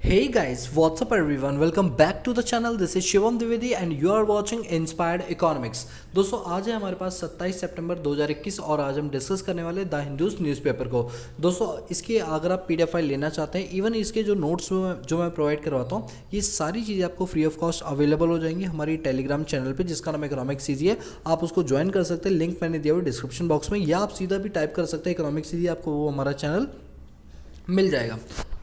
Hey guys, what's up everyone? Welcome back to the channel. This is Shivam Dwivedi and you are watching Inspired Economics. दोस्तों आज है हमारे पास 27 सितंबर 2021 और आज हम डिस्कस करने वाले द हिंदूज न्यूज़पेपर को। दोस्तों इसकी अगर आप पीडीएफ फाइल लेना चाहते हैं, इवन इसके जो नोट्स जो मैं प्रोवाइड करवाता हूँ, ये सारी चीज़ें आपको फ्री ऑफ कॉस्ट अवेलेबल हो जाएंगी हमारी टेलीग्राम चैनल पे, जिसका नाम इकोनॉमिक्स सीजी है। आप उसको ज्वाइन कर सकते हैं, लिंक मैंने दिया हुआ डिस्क्रिप्शन बॉक्स में, या आप सीधा भी टाइप कर सकते हैं इकोनॉमिक्स सीजी, आपको वो हमारा चैनल मिल जाएगा।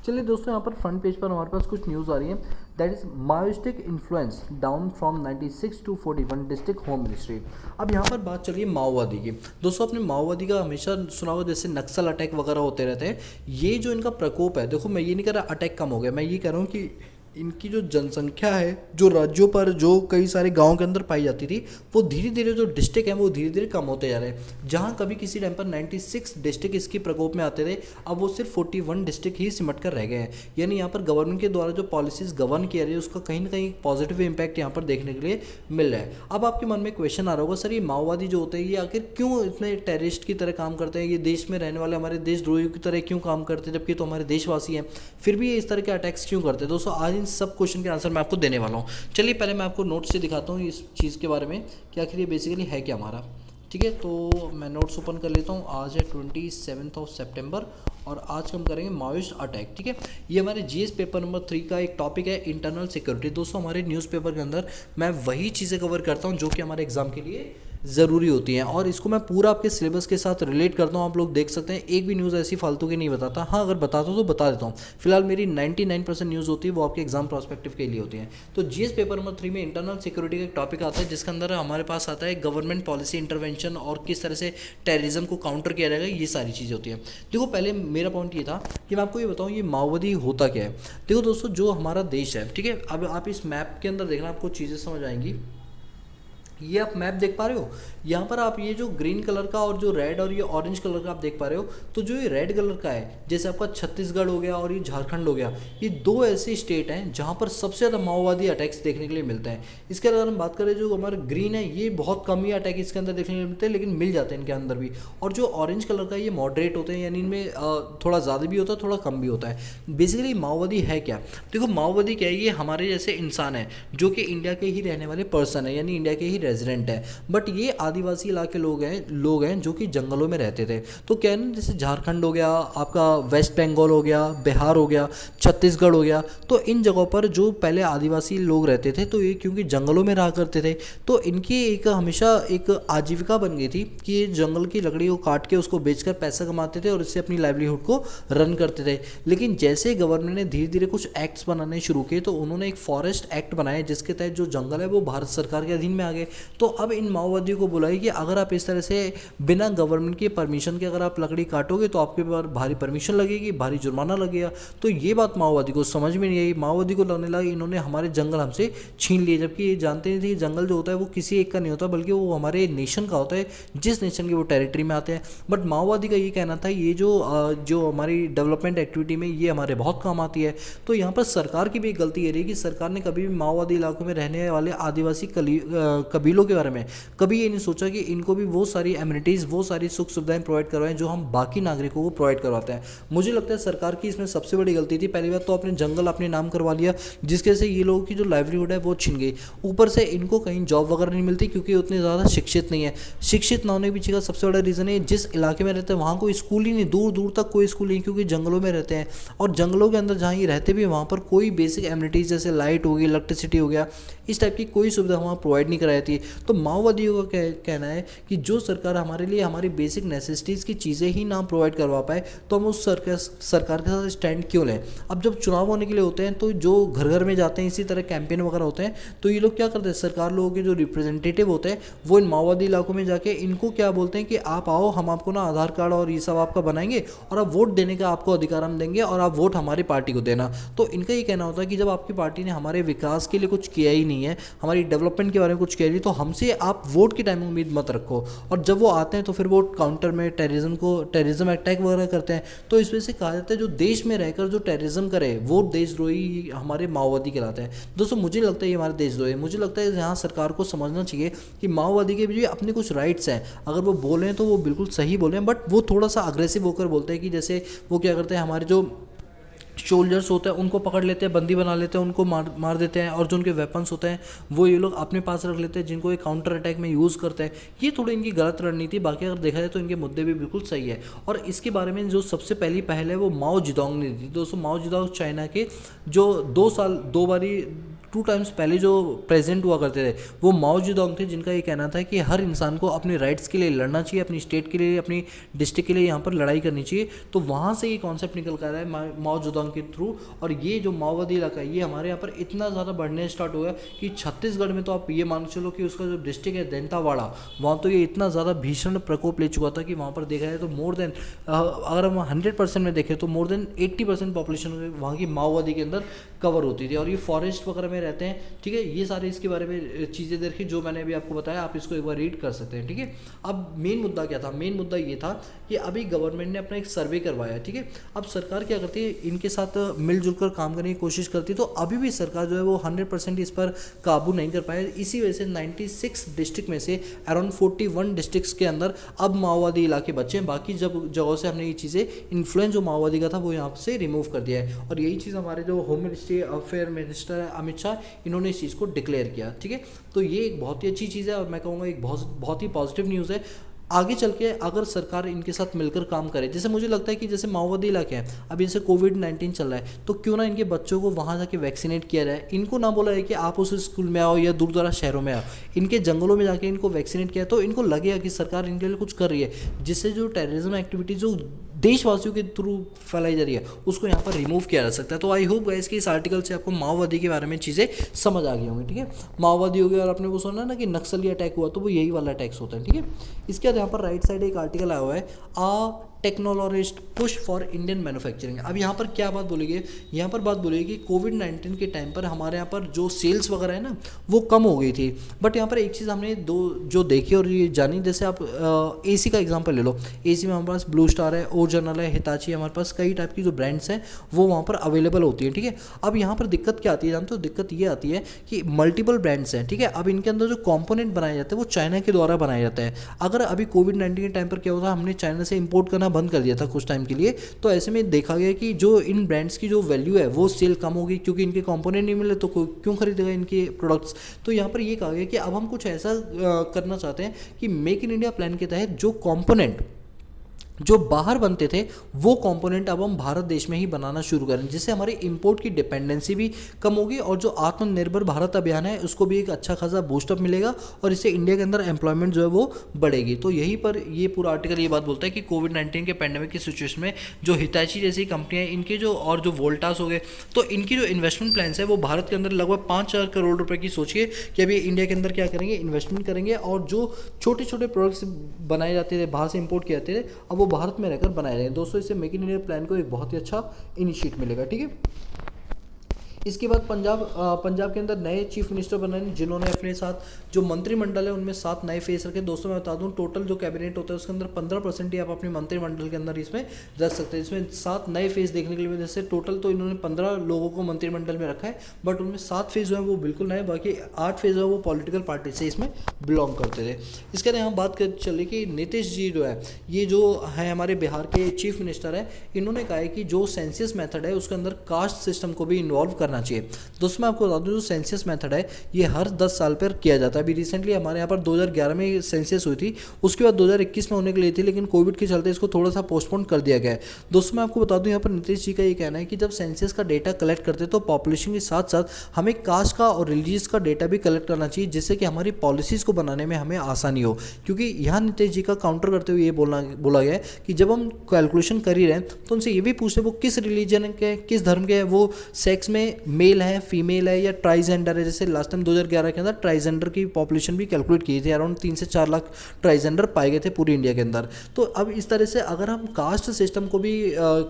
चलिए दोस्तों, यहाँ पर फ्रंट पेज पर हमारे पास कुछ न्यूज़ आ रही है। That is Maoistic influence down from 96 to 41 district home ministry. अब यहाँ पर बात चल रही है माओवादी की। दोस्तों आपने माओवादी का हमेशा सुना होगा, जैसे नक्सल अटैक वगैरह होते रहते हैं। ये जो इनका प्रकोप है, देखो मैं ये नहीं कह रहा अटैक कम हो गया, मैं ये कह रहा हूँ कि इनकी जो जनसंख्या है, जो राज्यों पर जो कई सारे गांव के अंदर पाई जाती थी, वो धीरे धीरे जो डिस्ट्रिक्ट हैं वो धीरे धीरे कम होते जा रहे हैं। जहां कभी किसी टाइम पर 96 डिस्ट्रिक्ट इसके प्रकोप में आते थे, अब वो सिर्फ 41 डिस्ट्रिक्ट ही सिमट कर रह गए हैं। यानी यहाँ पर गवर्नमेंट के द्वारा जो पॉलिसीज गवर्न किया रही है, उसका कहीं ना कहीं पॉजिटिव इम्पैक्ट यहाँ पर देखने के लिए मिल रहा है। अब आपके मन में क्वेश्चन आ रहा होगा, सर ये माओवादी जो होते हैं ये आखिर क्यों इतने टेररिस्ट की तरह काम करते हैं, ये देश में रहने वाले हमारे देशद्रोहियों की तरह क्यों काम करते हैं, जबकि तो हमारे देशवासी हैं, फिर भी ये इस तरह के अटैक्स क्यों करते हैं। दोस्तों आज इन सब क्वेश्चन के आंसर मैं आपको देने वाला हूँ। चलिए पहले मैं आपको नोट्स से दिखाता हूँ इस चीज़ के बारे में कि आखिर ये बेसिकली है क्या हमारा। ठीक है, तो मैं नोट्स ओपन कर लेता हूँ। आज है 27 ऑफ सितंबर और आज हम करेंगे माओइस्ट अटैक। ठीक है, ये हमारे जीएस पेपर नंबर 3 का एक टॉपिक है, इंटरनल सिक्योरिटी। दोस्तों हमारे न्यूज़पेपर के अंदर मैं वही चीज़ें कवर करता हूँ जो कि हमारे एग्जाम के लिए ज़रूरी होती हैं, और इसको मैं पूरा आपके सिलेबस के साथ रिलेट करता हूँ। आप लोग देख सकते हैं, एक भी न्यूज़ ऐसी फालतू की नहीं बताता। हाँ, अगर बताता हूँ तो बता देता हूँ। फिलहाल मेरी 99% न्यूज़ होती है वो आपके एग्जाम प्रोस्पेक्टिव के लिए होती है। तो जीएस पेपर नंबर 3 में इंटरनल सिक्योरिटी का एक टॉपिक आता है, जिसके अंदर हमारे पास आता है गवर्नमेंट पॉलिसी इंटरवेंशन और किस तरह से टेररिज्म को काउंटर किया जाएगा, ये सारी चीज़ें होती हैं। देखो पहले मेरा पॉइंट ये था कि मैं आपको ये बताऊँ ये माओवादी होता क्या है। देखो दोस्तों, जो हमारा देश है, ठीक है, अब आप इस मैप के अंदर देखना, आपको चीज़ें समझ आएंगी। ये आप मैप देख पा रहे हो, यहाँ पर आप ये जो ग्रीन कलर का और जो रेड और ये ऑरेंज कलर का आप देख पा रहे हो, तो जो ये रेड कलर का है, जैसे आपका छत्तीसगढ़ हो गया और ये झारखंड हो गया, ये दो ऐसे स्टेट हैं जहाँ पर सबसे ज़्यादा माओवादी अटैक्स देखने के लिए मिलते हैं। इसके अगर हम बात करें, जो हमारा ग्रीन है, ये बहुत कम ही अटैक इसके अंदर देखने के लिए मिलते हैं, लेकिन मिल जाते हैं इनके अंदर भी। और जो ऑरेंज कलर का, ये मॉडरेट होते हैं, यानी इनमें थोड़ा ज़्यादा भी होता है, थोड़ा कम भी होता है। बेसिकली माओवादी है क्या? देखो माओवादी क्या है, ये हमारे जैसे इंसान है जो कि इंडिया के ही रहने वाले पर्सन है, यानी इंडिया के ही रेजिडेंट है, बट ये आदिवासी इलाके लोग हैं जो कि जंगलों में रहते थे। तो क्या है ना, जैसे झारखंड हो गया, आपका वेस्ट बंगाल हो गया, बिहार हो गया, छत्तीसगढ़ हो गया, तो इन जगहों पर जो पहले आदिवासी लोग रहते थे, तो ये क्योंकि जंगलों में रहा करते थे, तो इनकी एक हमेशा एक आजीविका बन गई थी कि ये जंगल की लकड़ी को काट के उसको बेचकर पैसा कमाते थे और इससे अपनी लाइवलीहुड को रन करते थे। लेकिन जैसे गवर्नमेंट ने धीरे धीरे कुछ एक्ट्स बनाने शुरू किए, तो उन्होंने एक फॉरेस्ट एक्ट बनाया, जिसके तहत जो जंगल है वो भारत सरकार के अधीन में आ गए। तो अब इन माओवादियों को बुलाई कि अगर आप इस तरह से बिना गवर्नमेंट के परमिशन के अगर आप लकड़ी काटोगे तो आपके पास भारी परमिशन लगेगी, भारी जुर्माना लगेगा। तो ये बात माओवादी को समझ में नहीं आई। माओवादी को लगने लगा इन्होंने हमारे जंगल हमसे छीन लिए, जबकि ये जानते नहीं थे कि जंगल जो होता है वो किसी एक का नहीं होता, बल्कि वो हमारे नेशन का होता है, जिस नेशन की वो टेरिटरी में आते हैं। बट माओवादी का ये कहना था, ये जो हमारी डेवलपमेंट एक्टिविटी में ये हमारे बहुत काम आती है। तो यहाँ पर सरकार की भी एक गलती ये रही कि सरकार ने कभी भी माओवादी इलाकों में रहने वाले आदिवासी कबीलों के बारे में कभी ये नहीं सोचा कि इनको भी वो सारी एमिनिटीज़, वो सारी सुख सुविधाएं प्रोवाइड करवाएं जो हम बाकी नागरिकों को प्रोवाइड करवाते हैं। मुझे लगता है सरकार की इसमें सबसे बड़ी गलती थी। पहली बात तो अपने जंगल अपने नाम करवा लिया, जिसके से ये लोगों की जो लाइवलीहुड है वो छिन गई। ऊपर से इनको कहीं जॉब वगैरह नहीं मिलती, क्योंकि उतने ज़्यादा शिक्षित नहीं है। शिक्षित ना होने के पीछे का सबसे बड़ा रीज़न है, जिस इलाके में रहते हैं वहाँ कोई स्कूल ही नहीं, दूर दूर तक कोई स्कूल नहीं, क्योंकि जंगलों में रहते हैं। और जंगलों के अंदर जहाँ ये रहते भी, वहाँ पर कोई बेसिक एमिनिटीज़ जैसे लाइट हो गई, इलेक्ट्रिसिटी हो गया, इस टाइप की कोई सुविधा वहाँ प्रोवाइड नहीं कराई जाती है। तो माओवादियों का कहना है कि जो सरकार हमारे लिए हमारी बेसिक नेसेसिटीज़ की चीज़ें ही ना प्रोवाइड करवा पाए, तो हम उस सरकार के साथ स्टैंड क्यों लें। अब जब चुनाव होने के लिए होते हैं, तो जो घर घर में जाते हैं, इसी तरह कैंपेन वगैरह होते हैं, तो ये लोग क्या करते हैं, सरकार लोगों के जो रिप्रेजेंटेटिव होते हैं वो इन माओवादी इलाकों में जाके इनको क्या बोलते हैं कि आप आओ, हम आपको ना आधार कार्ड और ये सब आपका बनाएंगे, और आप वोट देने का आपको अधिकार हम देंगे, और आप वोट हमारी पार्टी को देना। तो इनका ये कहना होता है कि जब आपकी पार्टी ने हमारे विकास के लिए कुछ किया ही नहीं है, हमारी डेवलपमेंट के बारे में कुछ किया नहीं, तो हमसे आप वोट की टाइम उम्मीद मत रखो। और जब वो आते हैं तो फिर वो काउंटर में टेररिज्म अटैक वगैरह करते हैं। तो इस वजह से कहा जाता है जो देश में रहकर जो टेररिज्म करे वो देशद्रोही हमारे माओवादी कहलाते हैं। दोस्तों मुझे लगता है ये हमारे देशद्रोही है। मुझे लगता है यहाँ सरकार को समझना चाहिए कि माओवादी के भी अपने कुछ राइट्स हैं, अगर वो बोलें तो वो बिल्कुल सही बोलें, बट वो थोड़ा सा अग्रेसिव होकर बोलते हैं कि जैसे वो क्या करते हैं, हमारे जो सोल्जर्स होते हैं उनको पकड़ लेते हैं, बंदी बना लेते हैं, उनको मार देते हैं, और जो उनके वेपन्स होते हैं वो ये लोग अपने पास रख लेते हैं, जिनको ये काउंटर अटैक में यूज़ करते हैं। ये थोड़ी इनकी गलत रणनीति। बाकी अगर देखा जाए तो इनके मुद्दे भी बिल्कुल सही है। और इसके बारे में जो सबसे पहली पहल है वो माओ जेडोंग ने दी। दोस्तों माओ जेडोंग चाइना के जो 2 बारी 2 टाइम्स पहले जो प्रेसिडेंट हुआ करते थे वो माओ जेडोंग थे, जिनका ये कहना था कि हर इंसान को अपने राइट्स के लिए लड़ना चाहिए, अपनी स्टेट के लिए, अपनी डिस्ट्रिक्ट के लिए यहाँ पर लड़ाई करनी चाहिए। तो वहाँ से ये कॉन्सेप्ट निकल कर रहा है माओ जेडोंग के थ्रू। और ये जो माओवादी इलाका है ये हमारे यहाँ पर इतना ज़्यादा बढ़ने स्टार्ट हो गया कि छत्तीसगढ़ में तो आप ये मान के चलो कि उसका जो डिस्ट्रिक्ट है दंतेवाड़ा, वहाँ तो ये इतना ज़्यादा भीषण प्रकोप ले चुका था कि वहाँ पर देखा जाए तो मोर देन, अगर हम 100% में देखें तो मोर देन 80% पॉपुलेशन वहाँ की माओवादी के अंदर कवर होती थी। और ये फॉरेस्ट वगैरह में रहते हैं, ठीक है। ये सारे इसके बारे में चीज़ें देखिए जो मैंने अभी आपको बताया, आप इसको एक बार रीड कर सकते हैं, ठीक है। अब मेन मुद्दा क्या था? मेन मुद्दा ये था कि अभी गवर्नमेंट ने अपना एक सर्वे करवाया, ठीक है। अब सरकार क्या करती है, इनके साथ मिलजुल कर काम करने की कोशिश करती है। तो अभी भी सरकार जो है वो 100% इस पर काबू नहीं कर पाए। इसी वजह से 96 डिस्ट्रिक्ट में से अराउंड 41 डिस्ट्रिक्ट्स के अंदर अब माओवादी इलाके बचे हैं। बाकी जब जगहों से हमने ये चीज़ें इन्फ्लुएंस जो माओवादी का था वो यहाँ से रिमूव कर दिया है। और यही चीज़ हमारे जो होम मिनिस्ट्री अफेयर मिनिस्टर है अमित शाह, इन्होंने इस चीज़ को डिक्लेयर किया, ठीक है। तो ये एक बहुत ही अच्छी चीज़ है और मैं कहूँगा एक बहुत ही पॉजिटिव न्यूज़ है। आगे चल के अगर सरकार इनके साथ मिलकर काम करे, जैसे मुझे लगता है कि जैसे माओवादी इलाके हैं, अभी जैसे कोविड-19 चल रहा है, तो क्यों ना इनके बच्चों को वहाँ जाके वैक्सीनेट किया जाए। इनको ना बोला है कि आप उस स्कूल में आओ या दूर दराज शहरों में आओ, इनके जंगलों में जाके इनको वैक्सीनेट किया तो इनको लगेगा कि सरकार इनके लिए कुछ कर रही है, जिससे जो टेररिज्म एक्टिविटी जो देशवासियों के थ्रू फैलाई जा रही है उसको यहाँ पर रिमूव किया जा सकता है। तो आई होप गाइस कि इस आर्टिकल से आपको माओवादी के बारे में चीज़ें समझ आ गई होंगी, ठीक है। माओवादी हो गया और आपने वो सुना ना कि नक्सली अटैक हुआ, तो वो यही वाला अटैक्स होता है, ठीक है। इसके बाद यहाँ पर राइट साइड एक आर्टिकल आया हुआ है, a technologist push for Indian manufacturing. अब यहाँ पर क्या बात बोलेगी? यहाँ पर बात बोलेगी कि कोविड-19 के टाइम पर हमारे यहाँ पर जो सेल्स वगैरह है ना वो कम हो गई थी। बट यहाँ पर एक चीज़ हमने जो देखी और ये जानी, जैसे आप एसी का एग्जांपल ले लो। एसी में हमारे पास ब्लू स्टार है, ओरिजिनल है, हिताची, हमारे पास कई टाइप की जो ब्रांड्स हैं वो वहाँ पर अवेलेबल होती है, ठीक है। अब यहाँ पर दिक्कत क्या आती है जानते हो? दिक्कत ये आती है कि मल्टीपल ब्रांड्स हैं, ठीक है। अब इनके अंदर जो कॉम्पोनेंट बनाए जाते हैं वो चाइना के द्वारा बनाए जाते हैं। अगर अभी कोविड-19 के टाइम पर क्या होता, हमने चाइना से इंपोर्ट करना बंद कर दिया था कुछ टाइम के लिए, तो ऐसे में देखा गया कि जो इन ब्रांड्स की जो वैल्यू है वो सेल कम होगी, क्योंकि इनके कंपोनेंट नहीं मिले तो कोई क्यों खरीदेगा इनके प्रोडक्ट्स। तो यहाँ पर ये कहा गया कि अब हम कुछ ऐसा करना चाहते हैं कि मेक इन इंडिया प्लान के तहत जो कंपोनेंट जो बाहर बनते थे वो कंपोनेंट अब हम भारत देश में ही बनाना शुरू करें, जिससे हमारी इंपोर्ट की डिपेंडेंसी भी कम होगी और जो आत्मनिर्भर भारत अभियान है उसको भी एक अच्छा खासा बूस्टअप मिलेगा और इससे इंडिया के अंदर एम्प्लॉयमेंट जो है वो बढ़ेगी। तो यहीं पर ये पूरा आर्टिकल ये बात बोलता है कि कोविड-19 के पैंडेमिक की सिचुएशन में जो हिताची जैसी कंपनियां इनके जो और जो वोल्टास हो गए, तो इनकी जो इन्वेस्टमेंट प्लान्स है वो भारत के अंदर लगभग 5,000 करोड़ रुपए की सोचिए कि अभी इंडिया के अंदर क्या करेंगे, इन्वेस्टमेंट करेंगे और जो छोटे छोटे प्रोडक्ट्स बनाए जाते थे बाहर से इंपोर्ट किए जाते थे अब वो भारत में रहकर बनाए रहे हैं। दोस्तों इससे मेक इन इंडिया प्लान को एक बहुत ही अच्छा इनिशिएट मिलेगा, ठीक है। इसके बाद पंजाब के अंदर नए चीफ मिनिस्टर बने जिन्होंने अपने साथ जो मंत्रिमंडल है उनमें 7 नए फेस रखे। दोस्तों मैं बता दूं टोटल जो कैबिनेट होता है उसके अंदर 15% ही आप अपने मंत्रिमंडल के अंदर इसमें रख सकते हैं। इसमें 7 नए फेस देखने के लिए जैसे टोटल तो इन्होंने 15 लोगों को मंत्रिमंडल में रखा है, बट उनमें 7 फेस जो है वो बिल्कुल नए, बाकी 8 फेस जो है वो पॉलिटिकल पार्टी से इसमें बिलोंग करते थे। इसके बाद यहाँ बात कर चले कि नीतीश जी जो है ये जो है हमारे बिहार के चीफ मिनिस्टर है, इन्होंने कहा है कि जो सेंसस मेथड है उसके अंदर कास्ट सिस्टम को भी इन्वॉल्व करना चाहिए। दोस्तों मैं आपको बता दूं जो सेंसस मेथड है ये हर 10 साल पर किया जाता है। अभी रिसेंटली हमारे यहाँ पर 2011 में सेंसस हुई थी, उसके बाद 2021 में होने के लिए थी, लेकिन कोविड के चलते इसको थोड़ा सा पोस्टपोन कर दिया गया है। दोस्तों मैं आपको बता दूं यहाँ पर नीतीश जी का ये कहना है कि जब सेंसस का डेटा कलेक्ट करते हैं तो पॉपुलेशन के साथ साथ हमें कास्ट का और रिलीजियस का डेटा भी कलेक्ट करना चाहिए, जिससे कि हमारी पॉलिसीज़ को बनाने में हमें आसानी हो। क्योंकि यहाँ नीतीश जी का काउंटर करते हुए ये बोला गया है कि जब हम कैलकुलेशन कर ही रहे हैं तो उनसे ये भी पूछते वो किस रिलीजन के, किस धर्म के है, वो सेक्स में मेल है, फीमेल है या ट्राइजेंडर है। जैसे लास्ट टाइम 2011 के अंदर ट्राइजेंडर की पॉपुलेशन भी कैलकुलेट की थी, अराउंड 3 से 4 लाख ट्राइजेंडर पाए गए थे पूरी इंडिया के अंदर। तो अब इस तरह से अगर हम कास्ट सिस्टम को भी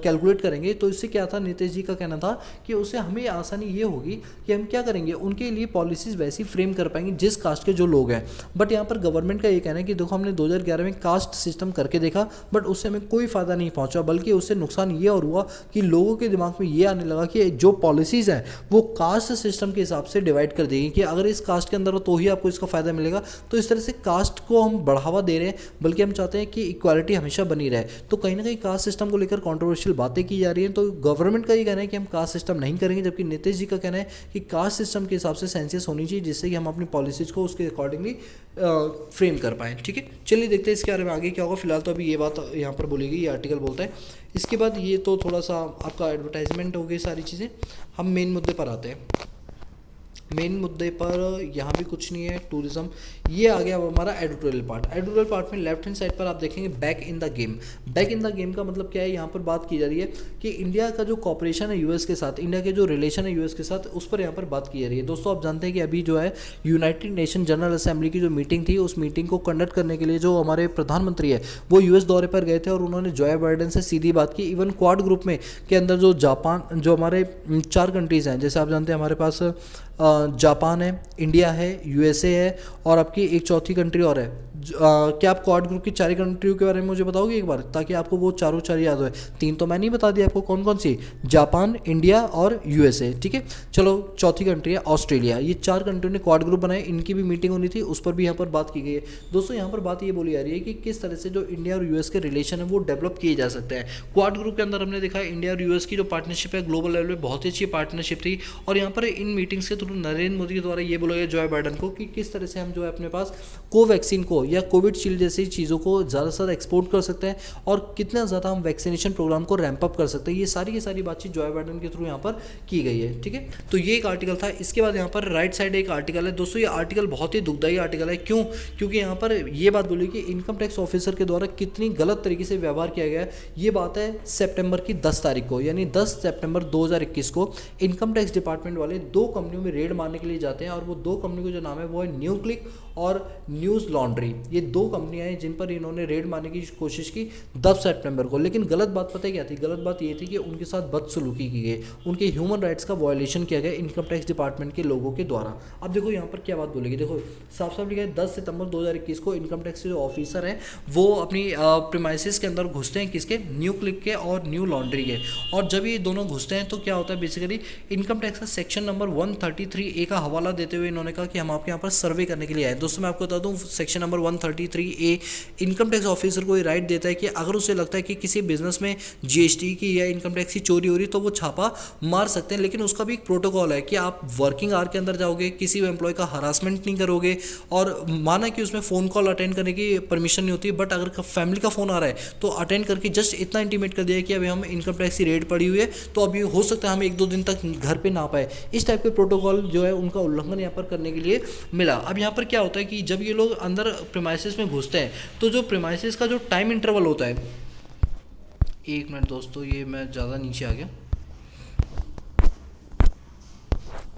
कैलकुलेट करेंगे तो इससे क्या था, नीतीश जी का कहना था कि उससे हमें आसानी ये होगी कि हम क्या करेंगे, उनके लिए पॉलिसीज़ वैसी फ्रेम कर पाएंगे जिस कास्ट के जो लोग हैं। बट यहाँ पर गवर्नमेंट का ये कहना है कि देखो हमने 2011 में कास्ट सिस्टम करके देखा बट उससे हमें कोई फ़ायदा नहीं पहुँचा, बल्कि उससे नुकसान ये और हुआ कि लोगों के दिमाग में ये आने लगा कि जो पॉलिसीज़ हैं है वो कास्ट सिस्टम के हिसाब से डिवाइड कर देगी कि अगर इस कास्ट के अंदर हो तो ही आपको इसका फ़ायदा मिलेगा। तो इस तरह से कास्ट को हम बढ़ावा दे रहे हैं, बल्कि हम चाहते हैं कि इक्वालिटी हमेशा बनी रहे। तो कहीं ना कहीं कास्ट सिस्टम को लेकर कॉन्ट्रोवर्शियल बातें की जा रही हैं। तो गवर्नमेंट का ये कहना है कि हम कास्ट सिस्टम नहीं करेंगे, जबकि नीतीश जी का कहना है कि कास्ट सिस्टम के हिसाब से सेंसस होनी चाहिए, जिससे कि हम अपनी पॉलिसीज़ को उसके अकॉर्डिंगली फ्रेम कर पाएँ। ठीक है, चलिए देखते हैं इसके बारे में आगे क्या होगा। फिलहाल तो अभी ये बात यहाँ पर बोलेगी, ये आर्टिकल बोलता है। इसके बाद ये तो थोड़ा सा आपका एडवर्टाइजमेंट हो गई सारी चीज़ें। हम मेन मुद्दे पर आते हैं। मेन मुद्दे पर यहाँ भी कुछ नहीं है, टूरिज्म। ये आ गया अब हमारा एडिटोरियल पार्ट। एडिटोरियल पार्ट में लेफ्ट हैंड साइड पर आप देखेंगे back in the game. Back in the game का मतलब क्या है, यहाँ पर बात की जा रही है कि इंडिया का जो कॉपरेशन है यूएस के साथ, इंडिया के जो रिलेशन है यूएस के साथ, उस पर यहाँ पर बात की जा रही है। दोस्तों आप जानते हैं कि अभी जो है यूनाइटेड नेशन जनरल असेंबली की जो मीटिंग थी, उस मीटिंग को कंडक्ट करने के लिए जो हमारे प्रधानमंत्री है वो यूएस दौरे पर गए थे और उन्होंने जो बाइडेन से सीधी बात की। इवन क्वाड ग्रुप में के अंदर जो जापान, जो हमारे 4 कंट्रीज़ हैं, जैसे आप जानते हैं हमारे पास जापान है, इंडिया है, यूएसए है और आपकी एक चौथी कंट्री और है। क्या आप क्वाड ग्रुप की 4 कंट्रियों के बारे में मुझे बताओगे एक बार, ताकि आपको वो चारों चार याद हो। 3 तो मैंने ही बता दिया आपको, कौन कौन सी, जापान, इंडिया और यूएसए। ठीक है, चलो चौथी कंट्री है ऑस्ट्रेलिया। ये 4 कंट्रियों ने क्वाड ग्रुप बनाए, इनकी भी मीटिंग होनी थी, उस पर भी यहाँ पर बात की गई है। दोस्तों यहाँ पर बात ये बोली जा रही है कि किस तरह से जो इंडिया और यूएस के रिलेशन है वो डेवलप किए जा सकते हैं। क्वाड ग्रुप के अंदर हमने देखा है इंडिया और यूएस की जो पार्टनरशिप है ग्लोबल लेवल पे बहुत ही अच्छी पार्टनरशिप थी। और यहाँ पर इन मीटिंग्स के थ्रू नरेंद्र मोदी के द्वारा ये बोला गया जो बाइडेन को कि किस तरह से हम जो है अपने पास कोवैक्सीन को या कोविड शील्ड जैसी चीज़ों को ज़्यादा से ज़्यादा एक्सपोर्ट कर सकते हैं और कितना ज़्यादा हम वैक्सीनेशन प्रोग्राम को रैंप अप कर सकते हैं। ये सारी की सारी बातचीत जो बाइडेन के थ्रू यहाँ पर की गई है। ठीक है, तो ये एक आर्टिकल था। इसके बाद यहाँ पर राइट साइड एक आर्टिकल है। दोस्तों ये आर्टिकल बहुत ही दुखदायी आर्टिकल है। क्यों? क्योंकि यहाँ पर ये बात बोली कि इनकम टैक्स ऑफिसर के द्वारा कितनी गलत तरीके से व्यवहार किया गया है। ये बात है सितंबर की 10 तारीख को, यानी 10 सितंबर 2021 को इनकम टैक्स डिपार्टमेंट वाले 2 कंपनियों में रेड मारने के लिए जाते हैं और वो 2 कंपनी को जो नाम है वो है न्यू क्लिक और न्यूज़ लॉन्ड्री। ये 2 कंपनियां हैं जिन पर इन्होंने रेड मारने की कोशिश की 10 सितंबर को। लेकिन गलत बात पता है क्या थी? गलत बात ये थी कि उनके साथ बदसलूकी की गई, उनके ह्यूमन राइट्स का वायलेशन किया गया इनकम टैक्स डिपार्टमेंट के लोगों के द्वारा। अब देखो यहाँ पर क्या बात बोलेगी, देखो साफ साफ लिखा है 10 सितंबर 2021 को इनकम टैक्स के जो ऑफिसर हैं वो अपनी प्रीमाइसेस के अंदर घुसते हैं, किसके? न्यू क्लिक के और न्यू लॉन्ड्री के। और जब ये दोनों घुसते हैं तो क्या होता है, बेसिकली इनकम टैक्स का सेक्शन नंबर 133A का हवाला देते हुए इन्होंने कहा कि हम आपके यहाँ पर सर्वे करने के लिए आए। दोस्तों मैं आपको बता दूं section number 133A income tax officer को ये राइट देता है कि अगर उसे लगता है कि किसी बिजनेस में जीएसटी की या इनकम टैक्स की चोरी हो रही तो वो छापा मार सकते हैं। लेकिन उसका भी एक प्रोटोकॉल है कि आप वर्किंग आवर के अंदर जाओगे, किसी भी एम्प्लॉय का हरासमेंट नहीं करोगे और माना कि उसमें फ़ोन कॉल अटेंड करने की परमिशन नहीं होती, बट अगर फैमिली का फ़ोन आ रहा है तो अटेंड करके जस्ट इतना इंटीमेट कर दिया कि अभी हम इनकम टैक्स की रेड पड़ी हुई है तो अभी हो सकता है हम 1-2 दिन तक घर पे ना पाए। इस टाइप के प्रोटोकॉल जो है उनका उल्लंघन यहाँ पर करने के लिए मिला। अब यहाँ पर क्या होता है कि जब ये लोग अंदर प्रीमाइसेस में घुसते हैं तो जो प्रीमाइसेस का जो टाइम इंटरवल होता है, 1 मिनट दोस्तों, ये मैं ज़्यादा नीचे आ गया,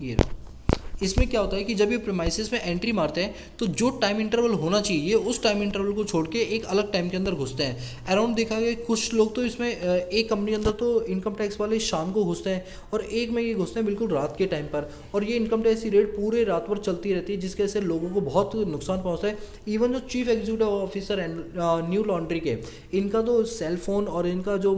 ये इसमें क्या होता है कि जब ये प्रीमाइसेस में एंट्री मारते हैं तो जो टाइम इंटरवल होना चाहिए ये उस टाइम इंटरवल को छोड़ के एक अलग टाइम के अंदर घुसते हैं। अराउंड देखा गया कुछ लोग तो इसमें एक कंपनी के अंदर तो इनकम टैक्स वाले शाम को घुसते हैं और एक में ये घुसते हैं बिल्कुल रात के टाइम पर, और ये इनकम टैक्स की रेट पूरे रात भर चलती रहती है जिसकी वजह से लोगों को बहुत नुकसान पहुँचता है। इवन जो chief executive officer and new laundry के, इनका तो सेल फोन और इनका जो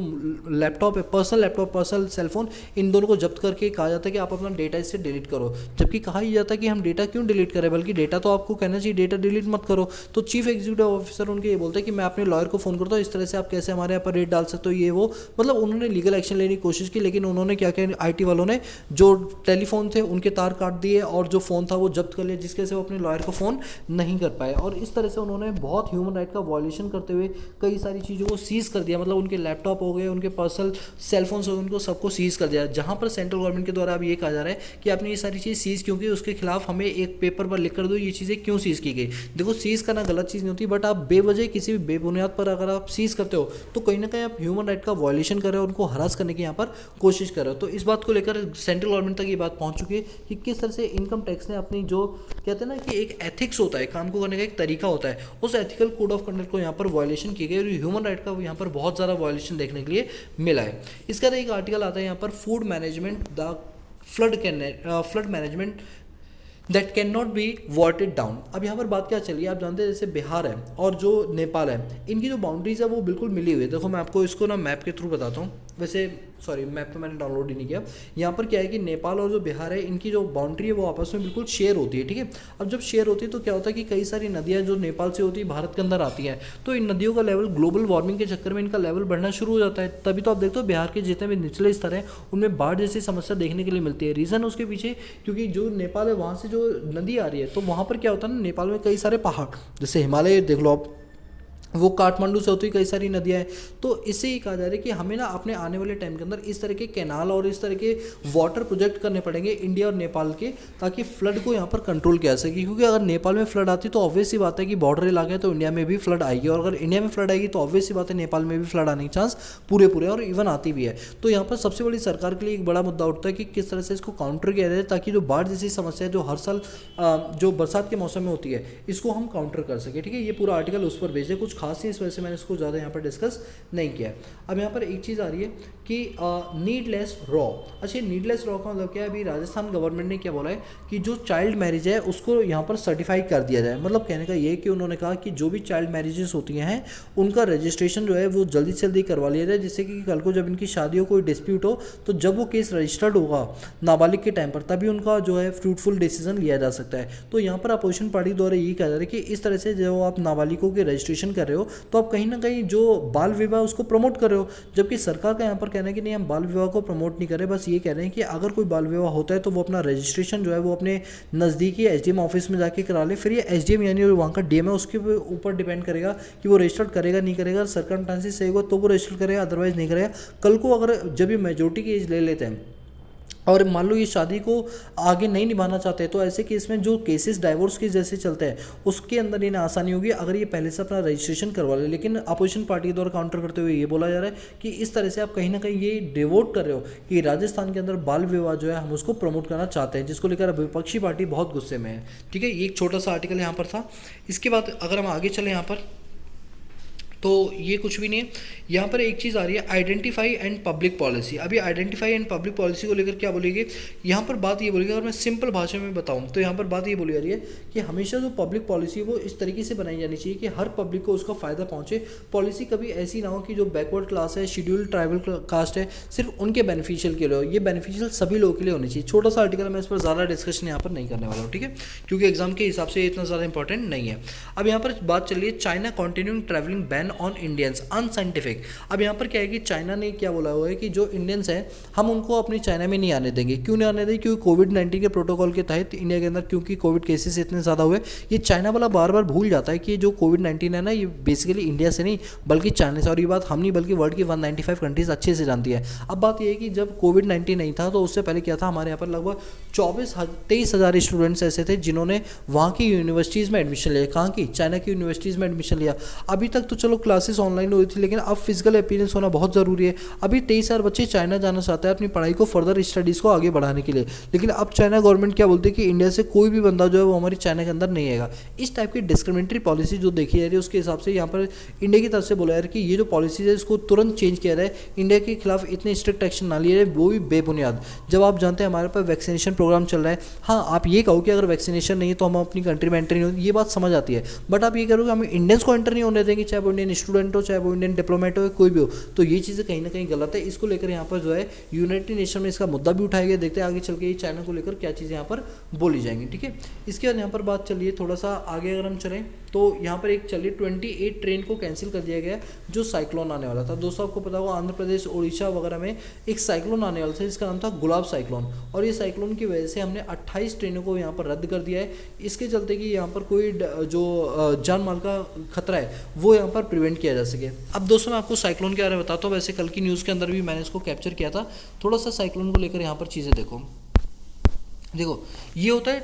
लैपटॉप है, personal laptop, personal cell phone, इन दोनों को जब्त करके कहा जाता है कि आप अपना डेटा इससे डिलीट करो। जबकि कहा ही जाता है कि हम डेटा क्यों डिलीट करें, बल्कि डेटा तो आपको कहना चाहिए डेटा डिलीट मत करो। तो चीफ एग्जीक्यूटिव ऑफिसर उनके ये बोलते हैं कि मैं अपने लॉयर को फोन करता हूँ, इस तरह से आप कैसे हमारे यहाँ पर रेट डाल सकते हो, ये वो, मतलब उन्होंने लीगल एक्शन लेने की कोशिश की। लेकिन उन्होंने क्या किया, आईटी वालों ने जो टेलीफोन थे उनके तार काट दिए और जो फ़ोन था वो जब्त कर लिया, जिसकी वजह से वो अपने लॉयर को फ़ोन नहीं कर पाए। और इस तरह से उन्होंने बहुत ह्यूमन राइट का वायलेशन करते हुए कई सारी चीज़ों को सीज़ कर दिया, मतलब उनके लैपटॉप हो गए, उनके पर्सनल सेलफोन्स हो गए, उनको सबको सीज़ कर दिया। जहाँ पर सेंट्रल गवर्नमेंट के द्वारा अब ये कहा जा रहा है कि आपने ये सारी चीज़ सीज़ क्योंकि उसके खिलाफ हमें एक पेपर पर लिख कर दो ये चीज़ें क्यों सीज़ की गई। देखो सीज़ करना गलत चीज़ नहीं होती, बट आप बेवजह किसी भी बेबुनियाद पर अगर आप सीज़ करते हो तो कहीं ना कहीं आप ह्यूमन राइट का वायलेशन कर रहे हो, उनको हरास करने की यहाँ पर कोशिश कर रहे हो। तो इस बात को लेकर सेंट्रल गवर्नमेंट तक ये बात पहुँच चुकी है कि किस तरह से इनकम टैक्स ने अपनी जो कहते हैं ना कि एक एथिक्स होता है, काम को करने का एक तरीका होता है, उस एथिकल कोड ऑफ कंडक्ट को यहाँ पर वायलेशन की गई और ह्यूमन राइट का यहाँ पर बहुत ज़्यादा वायलेशन देखने के लिए मिला है। इसका एक आर्टिकल आता है यहाँ पर, food management the flood management that can not be watered down. अब यहाँ पर बात क्या चली है, आप जानते हैं जैसे बिहार है और जो नेपाल है, इनकी जो बाउंड्रीज है वो बिल्कुल मिली हुई है। देखो मैं आपको इसको ना मैप के थ्रू बताता हूँ, वैसे सॉरी मैप तो मैंने डाउनलोड ही नहीं किया। यहाँ पर क्या है कि नेपाल और जो बिहार है इनकी जो बाउंड्री है वो आपस में बिल्कुल शेयर होती है, ठीक है। अब जब शेयर होती है तो क्या होता है कि कई सारी नदियाँ जो नेपाल से होती है भारत के अंदर आती हैं, तो इन नदियों का लेवल ग्लोबल वार्मिंग के चक्कर में इनका लेवल बढ़ना शुरू हो जाता है। तभी तो आप देखते हो बिहार के जितने भी निचले स्तर हैं उनमें बाढ़ जैसी समस्या देखने के लिए मिलती है। रीज़न उसके पीछे क्योंकि जो नेपाल है वहाँ से जो नदी आ रही है तो वहाँ पर क्या होता है ना, नेपाल में कई सारे पहाड़, जैसे हिमालय देख लो आप, वो काठमांडू से होती हुई कई सारी नदियाँ हैं। तो इससे ही कहा जा रहा है कि हमें ना अपने आने वाले टाइम के अंदर इस तरह के कैनाल और इस तरह के वाटर प्रोजेक्ट करने पड़ेंगे इंडिया और नेपाल के, ताकि फ्लड को यहाँ पर कंट्रोल किया जा सके। क्योंकि अगर नेपाल में फ्लड आती तो ऑब्वियस सी बात है कि बॉर्डर इलाका है तो इंडिया में भी फ्लड आएगी, और अगर इंडिया में फ्लड आएगी तो ऑब्वियस सी बात है नेपाल में भी फ्लड आने के चांस पूरे पूरे और इवन आती भी है। तो यहाँ पर सबसे बड़ी सरकार के लिए एक बड़ा मुद्दा उठता है कि किस तरह से इसको काउंटर किया जाए, ताकि जो बाढ़ जैसी समस्या जो हर साल जो बरसात के मौसम में होती है इसको हम काउंटर कर सके, ठीक है। ये पूरा आर्टिकल उस पर बेस्ड है, कुछ खास ही इस वजह से मैंने इसको ज़्यादा यहाँ पर डिस्कस नहीं किया है। अब यहाँ पर एक चीज़ आ रही है कि नीडलेस रॉ। अच्छा, नीडलेस रॉ का मतलब क्या है? अभी राजस्थान गवर्नमेंट ने क्या बोला है कि जो चाइल्ड मैरिज है उसको यहाँ पर सर्टिफाई कर दिया जाए। मतलब कहने का ये कि उन्होंने कहा कि जो भी चाइल्ड मैरिजेस होती हैं उनका रजिस्ट्रेशन जो है वो जल्दी से जल्दी करवा लिया जाए, जिससे कि कल को जब इनकी शादी हो, कोई डिस्प्यूट हो, तो जब वो केस रजिस्टर्ड होगा नाबालिग के टाइम पर तभी उनका जो है फ्रूटफुल डिसीजन लिया जा सकता है। तो यहाँ पर अपोजिशन पार्टी द्वारा ये कहा जा रहा है कि इस तरह से जो आप नाबालिगों के रजिस्ट्रेशन कर रहे हो तो आप कहीं ना कहीं जो बाल विवाह उसको प्रमोट कर रहे हो, जबकि सरकार का यहाँ पर कहना है कि नहीं, हम बाल विवाह को प्रमोट नहीं कर रहे। बस ये कह रहे हैं कि अगर कोई बाल विवाह होता है तो वो अपना रजिस्ट्रेशन जो है वो अपने नज़दीकी एसडीएम ऑफिस में जाके करा ले। फिर ये एसडीएम यानी वहाँ का डीएम है उसके ऊपर डिपेंड करेगा कि वो रजिस्टर्ड करेगा नहीं करेगा। सर्कमस्टेंसेस सही होगा तो वो रजिस्टर करेगा, अदरवाइज नहीं करेगा। कल को अगर जब ये मेजोरिटी की एज ले लेते हैं और मान लो ये शादी को आगे नहीं निभाना चाहते, तो ऐसे केस में जो केसेस डाइवोर्स के जैसे चलते हैं उसके अंदर इन्हें आसानी होगी अगर ये पहले से अपना रजिस्ट्रेशन करवा ले। लेकिन अपोजिशन पार्टी के द्वारा काउंटर करते हुए ये बोला जा रहा है कि इस तरह से आप कहीं ना कहीं ये डिवोट कर रहे हो कि राजस्थान के अंदर बाल विवाह जो है हम उसको प्रमोट करना चाहते हैं, जिसको लेकर विपक्षी पार्टी बहुत गुस्से में है, ठीक है। ये एक छोटा सा आर्टिकल यहाँ पर था। इसके बाद अगर हम आगे चले यहाँ पर तो ये कुछ भी नहीं है। यहाँ पर एक चीज़ आ रही है, आइडेंटिफाई एंड पब्लिक पॉलिसी। अभी आइडेंटिफाई एंड पब्लिक पॉलिसी को लेकर क्या बोलेगी? यहाँ पर बात ये बोलेगी, अगर मैं सिंपल भाषा में बताऊँ तो यहाँ पर बात ये बोली जा रही है कि हमेशा जो पब्लिक पॉलिसी है वो इस तरीके से बनाई जानी चाहिए कि हर पब्लिक को उसका फ़ायदा पहुँचे। पॉलिसी कभी ऐसी ना हो कि जो बैकवर्ड क्लास है, शेड्यूल्ड ट्राइबल कास्ट है, सिर्फ उनके बेनिफिशियल के लिए हो। ये बेनिफिशियल सभी लोगों के लिए होनी चाहिए। छोटा सा आर्टिकल मैं इस पर ज़्यादा डिस्कशन यहाँ पर नहीं करने वाला हूँ, ठीक है, क्योंकि एग्जाम के हिसाब से इतना ज़्यादा इंपॉर्टेंट नहीं है। अब यहाँ पर बात चल रही है China continuing travelling ban on Indians unscientific. अब यहाँ पर क्या है कि चाइना ने क्या बोला हुआ है कि जो इंडियंस हैं हम उनको अपनी चाइना में नहीं आने देंगे। क्यों नहीं आने देंगे? क्योंकि कोविड-19 के प्रोटोकॉल के तहत इंडिया के अंदर क्योंकि कोविड केसेस इतने ज़्यादा हुए, ये चाइना वाला बार बार भूल जाता है कि जो कोविड-19 है ना ये बेसिकली इंडिया से नहीं बल्कि चाइना से, और ये बात हम नहीं बल्कि वर्ल्ड की 195 कंट्रीज अच्छे से जानती है। अब बात ये है कि जब कोविड-19 नहीं था तो उससे पहले क्या था, हमारे यहाँ पर लगभग 23,000 स्टूडेंट्स ऐसे थे जिन्होंने वहाँ की यूनिवर्सिटीज़ में एडमिशन लिया। कहाँ की? चाइना की यूनिवर्सिटीज़ में एडमिशन लिया। अभी तक तो चलो क्लासेस ऑनलाइन हो रही थी, लेकिन अब फिजिकल अपीयरेंस होना बहुत ज़रूरी है। अभी 23,000 बच्चे चाइना जाना चाहते हैं अपनी पढ़ाई को फर्दर स्टडीज़ को आगे बढ़ाने के लिए, लेकिन अब चाइना गवर्नमेंट क्या बोलती है कि इंडिया से कोई भी बंदा जो है वो हमारी चाइना के अंदर नहीं आएगा। इस टाइप की डिस्क्रिमिनेटरी पॉलिसी जो देखी जा रही है उसके हिसाब से यहाँ पर इंडिया की तरफ से बोला जा रहा है कि ये जो पॉलिसीज है इसको तुरंत चेंज किया जाए, इंडिया के खिलाफ इतने स्ट्रिक्ट एक्शन ना लिया जाए, वो भी बेबुनियाद। जब आप जानते हैं हमारे पास वैक्सीनेशन प्रोग्राम चल रहा है, हाँ आप ये कहो कि अगर वैक्सीनेशन नहीं है तो हम अपनी कंट्री में एंटर नहीं होगी, ये बात समझ आती है, बट आप ये करोगे हम इंडियंस को एंटर नहीं होने देंगे, चाहे वो इंडियन स्टूडेंट हो, चाहे वो इंडियन डिप्लोमेट हो, कोई भी हो, तो ये चीज़ें कहीं ना कहीं गलत है। इसको लेकर यहाँ पर जो है यूनाइटेड नेशन में इसका मुद्दा भी उठाया गया। देखते हैं आगे चल के ये चाइना को लेकर क्या चीज़ें यहाँ पर बोली जाएंगी, ठीक है। इसके बाद यहाँ पर बात चलिए थोड़ा सा आगे अगर हम चलें तो यहाँ पर एक चलिए 28 ट्रेन को कैंसिल कर दिया गया जो साइक्लोन आने वाला था। दोस्तों आपको पता होगा आंध्र प्रदेश उड़ीसा वगैरह में एक साइक्लोन आने वाला था जिसका नाम था गुलाब साइक्लोन, और ये साइक्लोन की वजह से हमने 28 ट्रेनों को यहाँ पर रद्द कर दिया है। इसके चलते कि यहाँ पर कोई जो जान माल का खतरा है वो यहाँ पर प्रिवेंट किया जा सके। अब दोस्तों मैं आपको साइक्लोन के बारे में बताता हूँ। वैसे कल की न्यूज़ के अंदर भी मैंने इसको कैप्चर किया था। थोड़ा सा साइक्लोन को लेकर यहाँ पर चीज़ें देखो ये होता है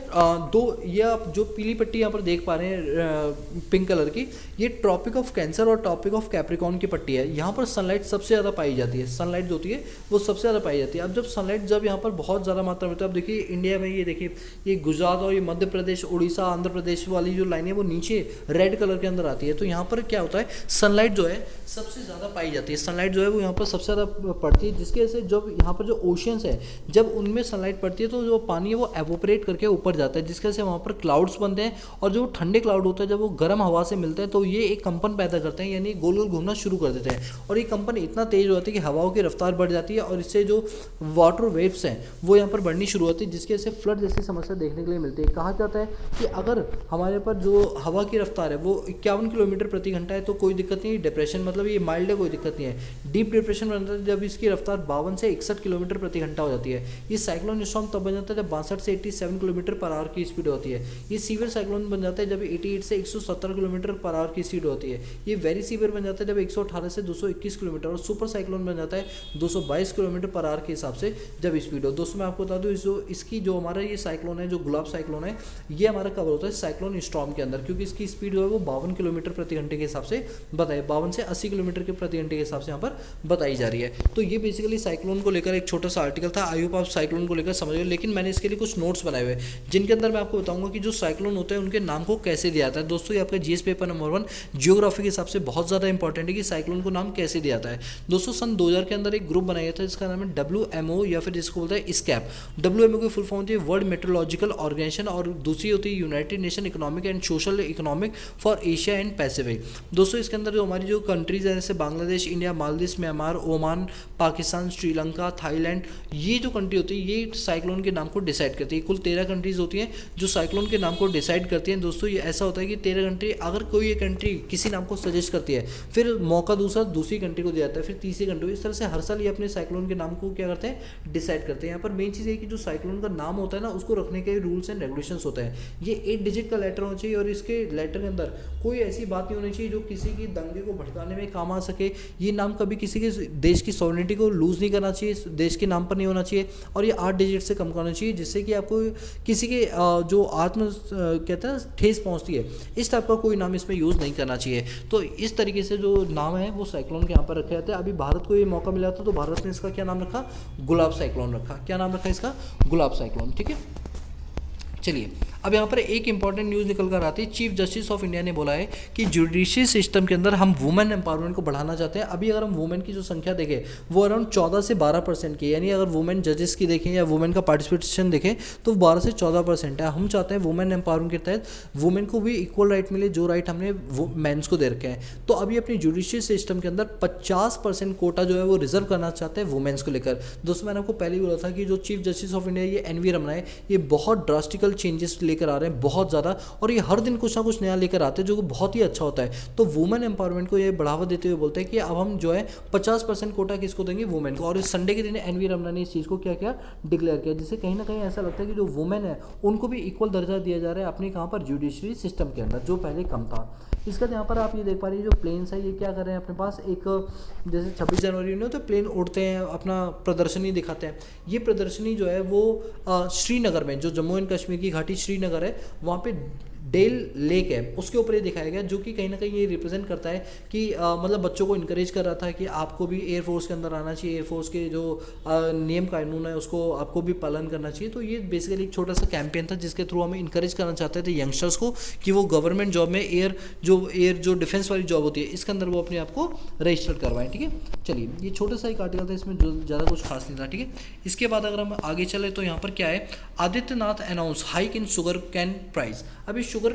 दो, ये आप जो पीली पट्टी यहाँ पर देख पा रहे हैं पिंक कलर की, ये ट्रॉपिक ऑफ कैंसर और ट्रॉपिक ऑफ कैप्रिकॉर्न की पट्टी है। यहाँ पर सनलाइट सबसे ज़्यादा पाई जाती है, सनलाइट जो होती है वो सबसे ज़्यादा पाई जाती है। अब जब सनलाइट जब यहाँ पर बहुत ज़्यादा मात्रा में होती है, अब देखिए इंडिया में ये देखिए ये गुजरात और ये मध्य प्रदेश उड़ीसा आंध्र प्रदेश वाली जो लाइन है वो नीचे रेड कलर के अंदर आती है। तो यहाँ पर क्या होता है सनलाइट जो है सबसे ज़्यादा पाई जाती है, सनलाइट जो है वो यहाँ पर सबसे ज़्यादा पड़ती है, जिसकी वजह से जब यहाँ पर जो ओशियंस है जब उनमें सनलाइट पड़ती है तो जो पानी है वो एवोपरेट करके ऊपर जाता है, जिसकी वजह से वहाँ पर क्लाउड्स बनते हैं और जो ठंडे क्लाउड होते हैं जब वो गर्म हवा से मिलते हैं तो ये एक कंपन पैदा करते हैं, यानी गोल गोल घूमना शुरू कर देते हैं और ये कंपन इतना तेज हो जाती है कि हवाओं की रफ्तार बढ़ जाती है और इससे जो वाटर वेव्स हैं वो यहाँ पर बढ़नी शुरू होती है, जिसकी वजह से फ्लड जैसी समस्या देखने के लिए मिलती है। कहा जाता है कि अगर हमारे पर जो हवा की रफ्तार है वो 51 किलोमीटर प्रति घंटा है तो कोई दिक्कत नहीं, डिप्रेशन मतलब ये माइल्ड है, कोई दिक्कत नहीं है। डीप डिप्रेशन बनता है जब इसकी रफ्तार 52 से 61 किलोमीटर प्रति घंटा हो जाती है। ये साइक्लोन स्टॉर्म तब बन जाता है जब 62 से 87 किलोमीटर पर आवर की स्पीड होती है। ये सीवियर साइक्लोन बन जाता है जब 88 से 170 किलोमीटर पर आवर की स्पीड होती है। ये वेरी सीवियर बन जाता है जब 118 से 221 किलोमीटर, और सुपर साइक्लोन बन जाता है 222 किलोमीटर पर आवर के हिसाब से जब स्पीड हो। दोस्तों मैं आपको बता दूं इसकी जो हमारा ये साइक्लोन है, जो गुलाब साइक्लोन है, ये हमारा कवर होता है साइक्लोन स्टॉर्म के अंदर, क्योंकि इसकी स्पीड जो है वो 52 किलोमीटर प्रति घंटे के हिसाब से बताए, 52 से 80 किलोमीटर के प्रति घंटे के हिसाब से यहाँ पर बताई जा रही है। तो ये बेसिकली साइक्लोन को लेकर एक छोटा सा आर्टिकल था। आई होप आप साइक्लोन को लेकर समझ गए, लेकिन मैंने इसके लिए कुछ नोट्स बनाए हुए जिनके अंदर मैं आपको बताऊंगा कि जो साइक्लोन होते हैं उनके नाम को कैसे दिया जाता है। दोस्तों ये आपका जीएस पेपर नंबर 1 जियोग्राफी के हिसाब से बहुत ज़्यादा इंपॉर्टेंट है कि साइक्लोन को नाम कैसे दिया जाता है। दोस्तों सन 2000 के अंदर एक ग्रुप बनाया गया था जिसका नाम है WMO या फिर जिसको बोलते हैं स्कैप। WMO की फुल फॉर्म होती है वर्ल्ड मेट्रोलॉजिकल ऑर्गेनाइजेशन और दूसरी होती है United nation economic and social economic for Asia and Pacific. दोस्तों इसके अंदर जो हमारी जो कंट्रीज हैं जैसे Bangladesh, India, Maldives, Myanmar, Oman, Pakistan, Sri Lanka, Thailand, ये जो कंट्री होती है ये साइक्लोन के नाम को डिसाइड करती है। कुल 13 कंट्रीज होती हैं जो साइक्लोन के नाम को डिसाइड करती हैं। दोस्तों ये ऐसा होता है कि 13 कंट्री, अगर कोई एक कंट्री किसी नाम को सजेस्ट करती है फिर मौका दूसरी कंट्री को दिया जाता है, फिर तीसरी कंट्री को, इस तरह से हर साल ये अपने साइक्लोन के नाम को क्या करते हैं, डिसाइड करते हैं। यहाँ पर मेन चीज़ है कि जो साइक्लोन का नाम होता है ना उसको रखने के रूल्स एंड रेगुलेशंस होते हैं। ये 8 डिजिट का लेटर होना चाहिए और इसके लेटर के अंदर कोई ऐसी बात नहीं होनी चाहिए जो किसी की दंगे को भड़काने में काम आ सके। ये नाम कभी किसी के देश की सॉवरेनिटी को लूज़ नहीं करना चाहिए, देश के नाम पर नहीं होना चाहिए, और ये 8 डिजिट से कम करना चाहिए जिससे कि आपको किसी के जो आत्म कहते हैं ठेस पहुंचती है, इस टाइप का कोई नाम इसमें यूज़ नहीं करना चाहिए। तो इस तरीके से जो नाम है वो साइक्लोन के यहाँ पर रखे जाते हैं। अभी भारत को ये मौका मिला था तो भारत ने इसका क्या नाम रखा, गुलाब साइक्लोन रखा। क्या नाम रखा इसका, गुलाब साइक्लोन। ठीक है, चलिए अब यहाँ पर एक इंपॉर्टेंट न्यूज़ निकल कर आती है। चीफ जस्टिस ऑफ इंडिया ने बोला है कि जुडिशरी सिस्टम के अंदर हम वुमेन एम्पावरमेंट को बढ़ाना चाहते हैं। अभी अगर हम वुमेन की जो संख्या देखें वो अराउंड 14 से 12% की, यानी अगर वुमेन जजेस की देखें या वुमेन का पार्टिसिपेशन देखें तो 12 से 14% है। हम चाहते हैं वुमेन एम्पावरमेंट के तहत वुमेन को भी इक्वल राइट मिले जो राइट हमने मेंस को दे रखे हैं। तो अभी अपनी जुडिशरी सिस्टम के अंदर 50% कोटा जो है वो रिजर्व करना चाहते हैं वुमेन्स को लेकर। दोस्तों मैंने आपको पहले ही बोला था कि जो चीफ जस्टिस ऑफ इंडिया ये NV रमना है, ये बहुत ड्रास्टिकल चेंजेस लेकर आ रहे हैं, बहुत ज़्यादा, और ये हर दिन कुछ ना कुछ नया लेकर आते हैं जो बहुत ही अच्छा होता है। तो वुमेन एम्पावरमेंट को ये बढ़ावा देते हुए बोलते हैं कि अब हम जो है 50% कोटा किसको देंगे, वुमेन को। और इस संडे के दिन NV रमना ने इस चीज़ को क्या किया, डिक्लेयर किया, जिससे कहीं ना कहीं ऐसा लगता है कि जो वुमेन है उनको भी इक्वल दर्जा दिया जा रहा है अपने कहाँ पर, जुडिशरी सिस्टम के अंदर, जो पहले कम था। इसका यहाँ पर आप ये देख पा रही है जो प्लेन्स है ये क्या कर रहे हैं अपने पास, एक जैसे 26 जनवरी में तो प्लेन उड़ते हैं, अपना प्रदर्शनी दिखाते हैं। ये प्रदर्शनी जो है वो श्रीनगर में, जो जम्मू एंड कश्मीर की घाटी श्रीनगर है, वहाँ पे डेल लेक है उसके ऊपर ये दिखाया गया, जो कि कहीं ना कहीं ये रिप्रेजेंट करता है कि मतलब बच्चों को इनकरेज कर रहा था कि आपको भी एयरफोर्स के अंदर आना चाहिए, एयरफोर्स के जो नियम कानून है उसको आपको भी पालन करना चाहिए। तो ये बेसिकली एक छोटा सा कैंपेन था जिसके थ्रू हमें इनकरेज करना चाहते थे यंगस्टर्स को कि वो गवर्नमेंट जॉब में एयर जो डिफेंस वाली जॉब होती है इसके अंदर वो अपने आप को रजिस्टर करवाएं। ठीक है, चलिए ये छोटा सा एक आर्टिकल था, इसमें जो ज़्यादा कुछ खास नहीं था। ठीक है, इसके बाद अगर हम आगे चले तो यहाँ पर क्या है, Adityanath announce hike in sugar cane price. अभी शुगर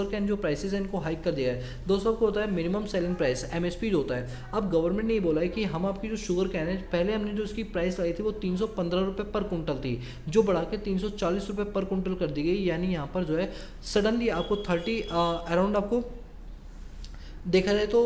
कैन जो प्राइसेस हैं इनको हाइक कर दिया है। दोस्तों को होता है मिनिमम सेलिंग प्राइस, MSP जो होता है। अब गवर्नमेंट ने ये बोला है कि हम आपकी जो शुगर कैन है, पहले हमने जो इसकी प्राइस लाई थी वो 315 रुपये पर कुंटल थी, जो बढ़ा के 340 रुपये पर कुंटल कर दी गई। यानी यहाँ पर जो है सडनली आपको 30 अराउंड आपको देखा जाए तो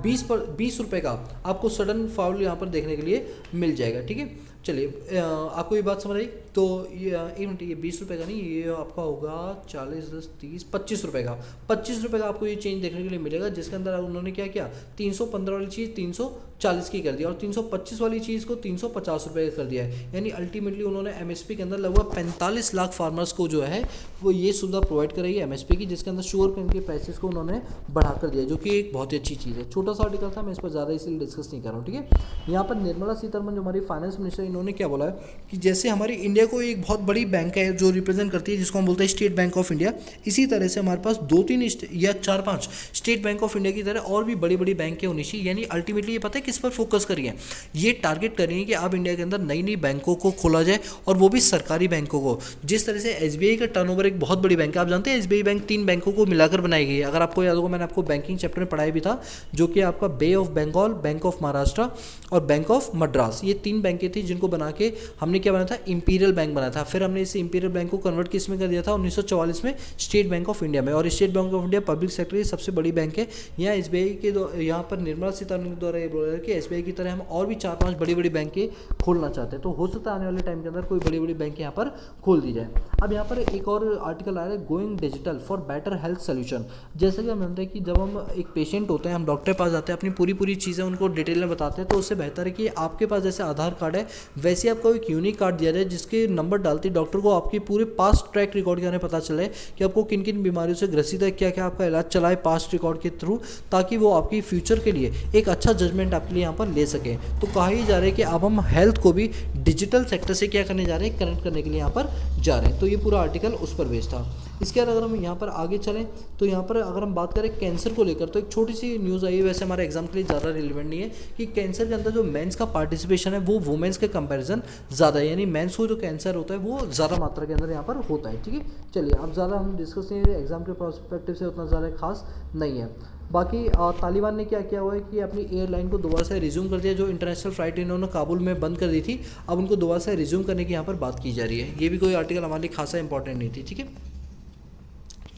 20 रुपये का आपको सडन फॉल यहाँ पर देखने के लिए मिल जाएगा। ठीक है, चलिए आपको ये बात समझ आई। तो ये एक मिनट, ये 20 रुपये का नहीं, ये आपका होगा 40, 10, 30, 25 रुपये का, 25 रुपये का आपको ये चेंज देखने के लिए मिलेगा, जिसके अंदर उन्होंने क्या किया, 315 वाली चीज़ 340 की कर दिया और 325 वाली चीज़ को 350 रुपये कर दिया है। यानी अल्टीमेटली उन्होंने MSP के अंदर लगभग 45 लाख फार्मर्स को जो है वो ये सुविधा प्रोवाइड कराई है MSP की, जिसके अंदर शुगर कैन के प्राइसेस को उन्होंने बढ़ा कर दिया, जो कि एक बहुत ही अच्छी चीज़ है। छोटा सा आर्टिकल था, मैं इस पर ज़्यादा इसलिए डिस्कस नहीं कर रहा हूँ। ठीक है, यहाँ पर निर्मला सीतारमण जो हमारी फाइनेंस मिनिस्टर, इन्होंने क्या बोला है कि जैसे हमारी इंडिया इंडिया को एक बहुत बड़ी बैंक है जो रिप्रेजेंट करती है, जिसको हम बोलते हैं स्टेट बैंक ऑफ इंडिया। इसी तरह से हमारे पास 2-3 या 4-5 स्टेट बैंक ऑफ इंडिया की तरह और भी बड़ी बड़ी बैंकें होनी चाहिए। यानी अल्टीमेटली ये पता है किस पर फोकस करिए, ये टारगेट करिए कि अब इंडिया के अंदर नई नई बैंकों को खोला जाए, और वो भी सरकारी बैंकों को। जिस तरह से एसबीआई का टर्नओवर एक बहुत बड़ी बैंक है, आप जानते हैं एसबीआई बैंक 3 बैंकों को मिलाकर बनाई गई है। अगर आपको याद होगा, मैंने आपको बैंकिंग चैप्टर में पढ़ाया भी था, जो कि आपका bay of Bengal, bank of Maharashtra और बैंक ऑफ मद्रास, ये 3 बैंकें थी जिनको बना के हमने क्या बनाया था, इंपीरियल बैंक बनाया था। फिर हमने इस इंपीरियल बैंक को कन्वर्ट किस में कर दिया था, 1944 में स्टेट बैंक ऑफ इंडिया में। और state bank of India public sector की सबसे बड़ी बैंक है। यहाँ एसबीआई के यहाँ पर निर्मला सीतारमण के द्वारा ये बोला है कि एसबीआई की तरह हम और भी 4-5 बड़ी बड़ी बैंकें खोलना चाहते हैं। तो हो सकता है आने वाले टाइम के अंदर कोई बड़ी बड़ी बैंक यहाँ पर खोल दी जाए। अब यहाँ पर एक और आर्टिकल आया है, going digital for better health solution. जैसे कि हम जानते हैं कि जब हम एक पेशेंट होते हैं, हम डॉक्टर के पास जाते हैं, अपनी पूरी चीज़ें उनको डिटेल में बताते हैं, तो उससे बेहतर है कि आपके पास जैसे आधार कार्ड है, वैसे आपको एक यूनिक कार्ड दिया जाए, जिसके नंबर डालते ही डॉक्टर को आपकी पूरे पास्ट ट्रैक रिकॉर्ड के बारे में पता चले कि आपको किन किन बीमारियों से ग्रसित है, क्या क्या आपका इलाज चला है पास्ट रिकॉर्ड के थ्रू, ताकि वो आपकी फ्यूचर के लिए एक अच्छा जजमेंट आपके लिए यहाँ पर ले सकें। तो कहा ही जा रहा है कि अब हम हेल्थ को भी डिजिटल सेक्टर से क्या करने जा रहे हैं, कनेक्ट करने के लिए यहाँ पर जा रहे हैं। तो ये पूरा आर्टिकल उस पर बेस्ड था। इसके बाद अगर हम यहाँ पर आगे चलें, तो यहाँ पर अगर हम बात करें कैंसर को लेकर, तो एक छोटी सी न्यूज़ आई है, वैसे हमारे एग्जाम के लिए ज़्यादा रिलेवेंट नहीं है, कि कैंसर के अंदर जो मेंस का पार्टिसिपेशन है वो वुमेंस के कंपैरिजन ज़्यादा है। यानी मेंस को जो कैंसर होता है वो ज़्यादा मात्रा के अंदर यहाँ पर होता है। ठीक है, चलिए अब ज़्यादा हम डिस्कस नहीं, एग्जाम के पर्सपेक्टिव से उतना ज़्यादा खास नहीं है। बाकी तालिबान ने क्या किया हुआ है कि अपनी एयरलाइन को दोबारा से रिज्यूम कर दिया। जो इंटरनेशनल फ़्लाइट इन्होंने काबुल में बंद कर दी थी, अब उनको दोबारा से रिज्यूम करने की यहाँ पर बात की जा रही है। ये भी कोई आर्टिकल हमारे लिए खासा इंपॉर्टेंट नहीं थी। ठीक है,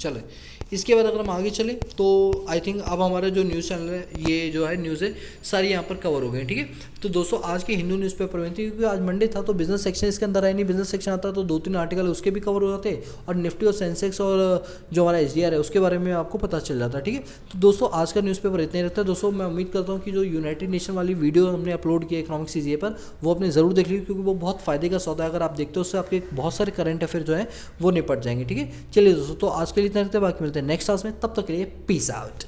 चले इसके बाद अगर हम आगे चलें, तो आई थिंक अब हमारा जो न्यूज़ चैनल है, ये जो है न्यूज़ है सारी यहाँ पर कवर हो गई। ठीक है, तो दोस्तों आज के हिंदू न्यूज़पेपर में थी, क्योंकि आज मंडे था तो बिजनेस सेक्शन इसके अंदर आया नहीं। बिजनेस सेक्शन आता तो 2-3 आर्टिकल उसके भी कवर हो जाते, और निफ्टी और सेंसेक्स और जो हमारा एसडीआर है उसके बारे में आपको पता चल जाता। ठीक है, तो दोस्तों आज का न्यूज़पेपर इतना ही रहता है। दोस्तों मैं उम्मीद करता हूँ कि जो यूनाइटेड नेशन वाली वीडियो हमने अपलोड की इकोनॉमिक्स सीजीए पर, वो आपने ज़रूर देख ली, क्योंकि वो बहुत फ़ायदे का सौदा है। अगर आप देखते हो उससे आपके बहुत सारे करंट अफेयर जो है वो निपट जाएंगे। ठीक है, चलिए दोस्तों, तो आज के लिए इतना रहता है, बाकी मिलते हैं नेक्स्ट क्लास में। तब तक के लिए पीस आउट।